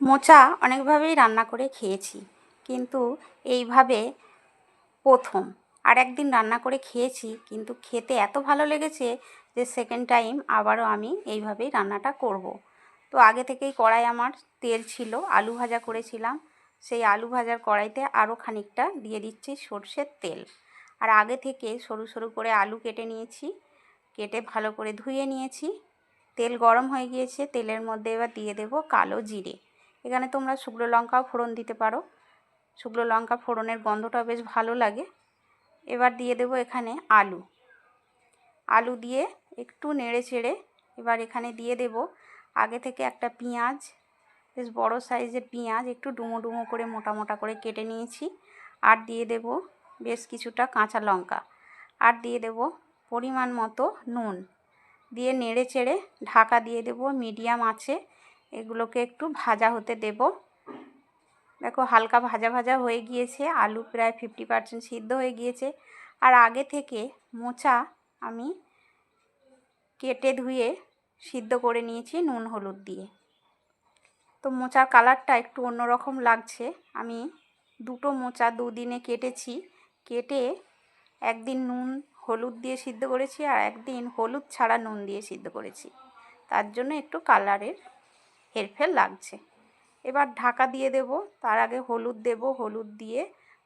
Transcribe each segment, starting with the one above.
মোচা অনেকভাবেই রান্না করে খেয়েছি, কিন্তু এইভাবে প্রথম। আর একদিন রান্না করে খেয়েছি, কিন্তু খেতে এত ভালো লেগেছে যে সেকেন্ড টাইম আবারও আমি এইভাবেই রান্নাটা করব। তো আগে থেকেই কড়াই আমার তেল ছিল, আলু ভাজা করেছিলাম, সেই আলু ভাজার কড়াইতে আরও খানিকটা দিয়ে দিচ্ছি সর্ষের তেল। আর আগে থেকে সরু সরু করে আলু কেটে নিয়েছি, কেটে ভালো করে ধুয়ে নিয়েছি। তেল গরম হয়ে গিয়েছে, তেলের মধ্যে এবার দিয়ে দেব কালো জিরে। এখানে তোমরা শুকনো লঙ্কাও ফোড়ন দিতে পারো, শুকনো লঙ্কা ফোড়নের গন্ধটা বেশ ভালো লাগে। এবার দিয়ে দেব এখানে আলু। আলু দিয়ে একটু নেড়ে চেড়ে এবার এখানে দিয়ে দেব আগে থেকে একটা পেঁয়াজ, বেশ বড় সাইজের পেঁয়াজ, একটু ডুমো ডুমো করে মোটা মোটা করে কেটে নিয়েছি। আর দিয়ে দেব বেশ কিছুটা কাঁচা লঙ্কা, আর দিয়ে দেব পরিমাণ মতো নুন। দিয়ে নেড়ে চেড়ে ঢাকা দিয়ে দেব মিডিয়াম আঁচে। এগুলোকে একটু ভাজা হতে দেব। দেখো হালকা ভাজা ভাজা হয়ে গিয়েছে, আলু প্রায় 50% সিদ্ধ হয়ে গিয়েছে। আর আগে থেকে মোচা আমি কেটে ধুয়ে সিদ্ধ করে নিয়েছি নুন হলুদ দিয়ে। তো মোচার কালারটা একটু অন্যরকম লাগছে। আমি দুটো মোচা দুদিনে কেটেছি, কেটে একদিন নুন হলুদ দিয়ে সিদ্ধ করেছি, আর একদিন হলুদ ছাড়া নুন দিয়ে সিদ্ধ করেছি, তার জন্য একটু কালারের হেরফের লাগছে। এবার ঢাকা দিয়ে দেব। তার আগে হলুদ দেব, হলুদ দিয়ে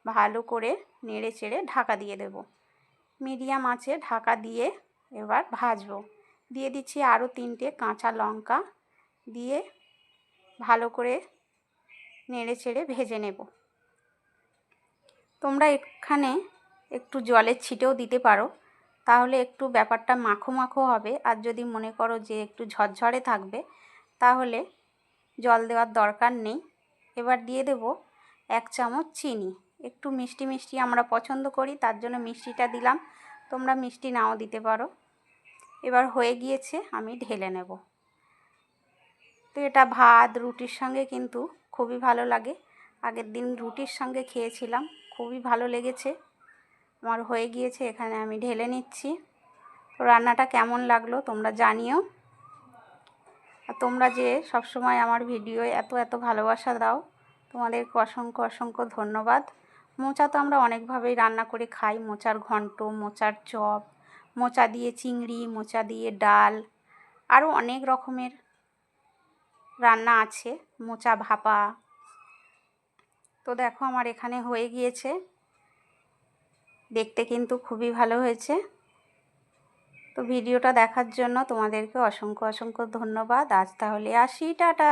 ভালো করে নেড়ে চেড়ে ঢাকা দিয়ে দেব। মিডিয়াম আঁচে ঢাকা দিয়ে এবার ভাজবো। দিয়ে দিচ্ছি আরও 3টে কাঁচা লঙ্কা, দিয়ে ভালো করে নেড়ে চেড়ে ভেজে নেব। তোমরা এখানে একটু জলের ছিটেও দিতে পারো, তাহলে একটু ব্যাপারটা মাখো মাখো হবে। আর যদি মনে করো যে একটু ঝরঝরে থাকবে, তাহলে জল দেওয়ার দরকার নেই। এবার দিয়ে দেব 1 চামচ চিনি। একটু মিষ্টি মিষ্টি আমরা পছন্দ করি, তার জন্য মিষ্টিটা দিলাম, তোমরা মিষ্টি নাও দিতে পারো। এবার হয়ে গিয়েছে, আমি ঢেলে নেব। তো এটা ভাত রুটির সঙ্গে কিন্তু খুবই ভালো লাগে। আগের দিন রুটির সঙ্গে খেয়েছিলাম, খুবই ভালো লেগেছে। আমার হয়ে গিয়েছে, এখানে আমি ঢেলে নিচ্ছি। তো রান্নাটা কেমন লাগলো তোমরা জানিও। আর তোমরা যে সবসময় আমার ভিডিও এত এত ভালোবাসা দাও, তোমাদেরকে অসংখ্য অসংখ্য ধন্যবাদ। মোচা তো আমরা অনেকভাবেই রান্না করে খাই, মোচার ঘন্ট, মোচার চপ, মোচা দিয়ে চিংড়ি, মোচা দিয়ে ডাল, আরও অনেক রকমের রান্না আছে, মোচা ভাপা। তো দেখো আমার এখানে হয়ে গিয়েছে, দেখতে কিন্তু খুবই ভালো হয়েছে। তো ভিডিওটা দেখার জন্য তোমাদেরকে অসংখ্য অসংখ্য ধন্যবাদ। আজ তাহলে আসি, টাটা।